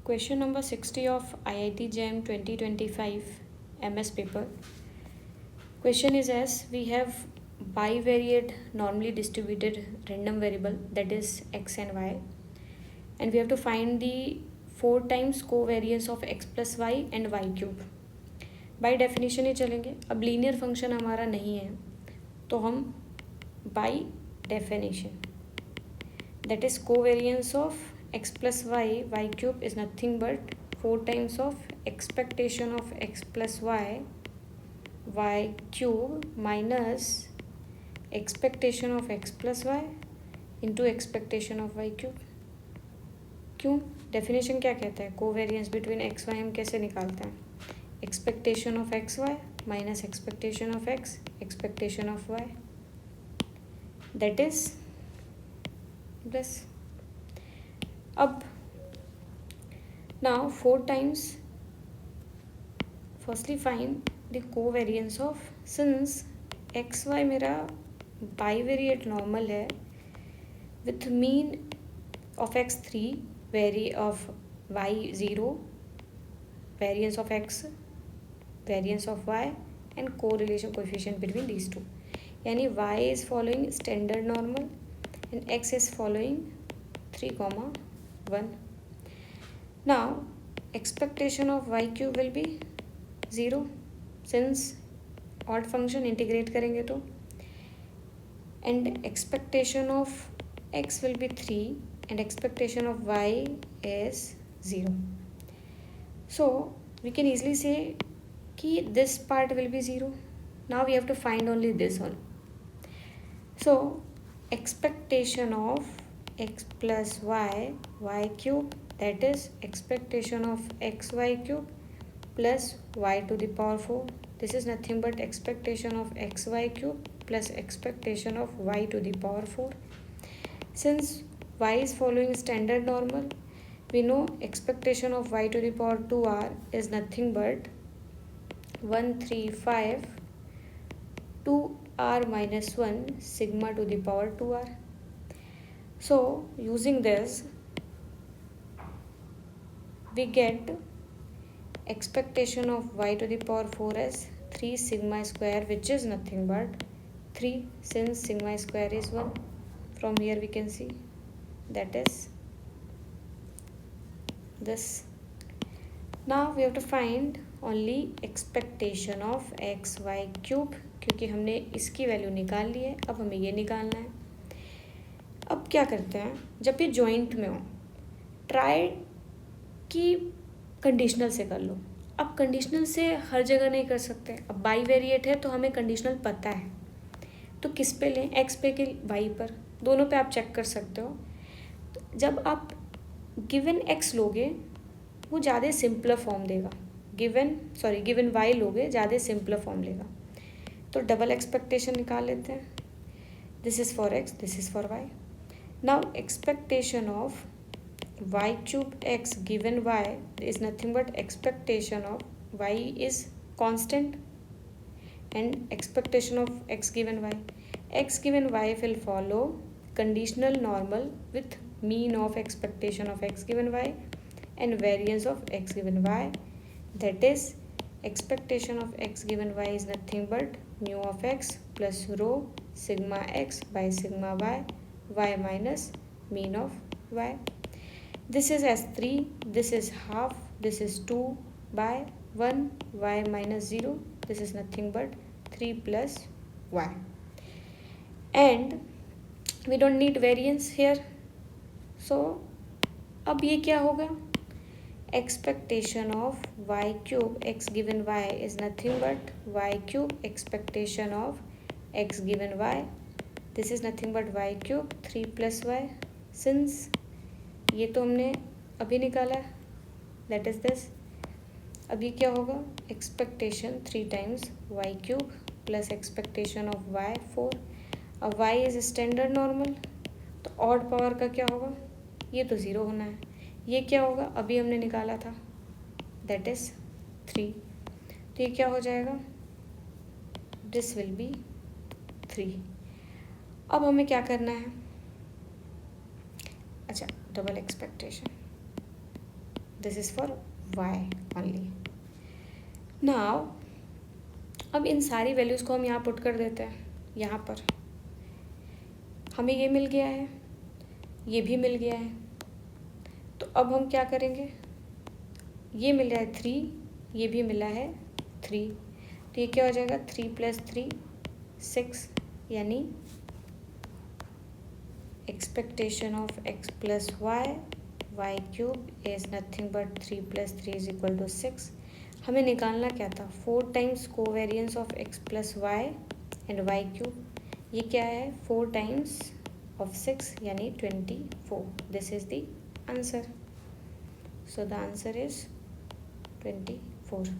Question number 60 of IIT JAM 2025 MS paper. Question is as we have bivariate normally distributed random variable, that is x and y, and we have to find the 4 times covariance of x plus y and y cube. By definition ही चलेंगे. अब linear function हमारा नहीं है तो हम by definition, that is covariance of x plus y cube is nothing but 4 times of expectation of x plus y cube minus expectation of x plus y into expectation of y cube. क्यों? Definition क्या कहता है? Covariance between x Y हम कैसे निकालते हैं? Expectation of x y minus expectation of x, expectation of y, that is this. अब now 4 times, firstly find the covariance of, since x y मेरा bivariate normal है with mean of x3, vary of y0, variance of x, variance of y and correlation coefficient between these two. यानी y is following standard normal and x is following 3,1. Now expectation of y cube will be 0 since odd function integrate करेंगे तो, and expectation of x will be 3 and expectation of y is 0. So we can easily say कि this part will be 0. Now we have to find only this one. So expectation of x plus y cube, that is expectation of xy cube plus y to the power 4. This is nothing but expectation of xy cube plus expectation of y to the power 4. Since y is following standard normal, we know expectation of y to the power 2r is nothing but 135 2r minus 1 sigma to the power 2r. So using this we get expectation of y to the power 4 as 3 sigma square, which is nothing but 3, since sigma square is 1. From here we can see that is this. Now we have to find only expectation of x y cube, क्योंकि हमने इसकी value निकाल ली है. अब हमें ये निकालना है. अब क्या करते हैं, जब ये जॉइंट में हो ट्राई कि कंडीशनल से कर लो. अब कंडीशनल से हर जगह नहीं कर सकते. अब बाई वेरिएट है तो हमें कंडीशनल पता है, तो किस पे लें, एक्स पे कि वाई पर? दोनों पे आप चेक कर सकते हो. जब आप गिवन एक्स लोगे वो ज़्यादा सिंपलर फॉर्म देगा, गिवन वाई लोगे ज़्यादा सिंपलर फॉर्म लेगा. तो डबल एक्सपेक्टेशन निकाल लेते हैं. This is for x, this is for y. Now expectation of y cube x given y is nothing but expectation of y is constant and expectation of x given y. X given y will follow conditional normal with mean of expectation of x given y and variance of x given y, that is expectation of x given y is nothing but mu of x plus rho sigma x by sigma y minus mean of y. This is S3, this is half, this is 2 by 1 y minus 0. This is nothing but 3 plus y. And we don't need variance here. So अब ये क्या होगा? Expectation of y cube x given y is nothing but y cube expectation of x given y. This is nothing but y cube 3 plus y. Since ये तो हमने अभी निकाला है, दैट इज़ दिस. अभी क्या होगा? Expectation 3 times y cube plus expectation of y 4. अब वाई इज़ स्टैंडर्ड नॉर्मल, तो ऑड पावर का क्या होगा? ये तो ज़ीरो होना है. ये क्या होगा? अभी हमने निकाला था, दैट इज़ 3. तो ये क्या हो जाएगा? This will be 3. अब हमें क्या करना है? अच्छा, double expectation this is for y only. Now अब इन सारी वैल्यूज़ को हम यहाँ पुट कर देते हैं. यहाँ पर हमें ये मिल गया है, ये भी मिल गया है. तो अब हम क्या करेंगे, ये मिल रहा है 3, ये भी मिला है 3, तो ये क्या हो जाएगा 3 + 3 6, यानी expectation of x + y cube is nothing but 3 + 3 = 6. हमें निकालना क्या था, 4 times covariance of x + y and y cube. ये क्या है 4 टाइम्स ऑफ 6 यानी 24. This is the answer. So the answer is 24.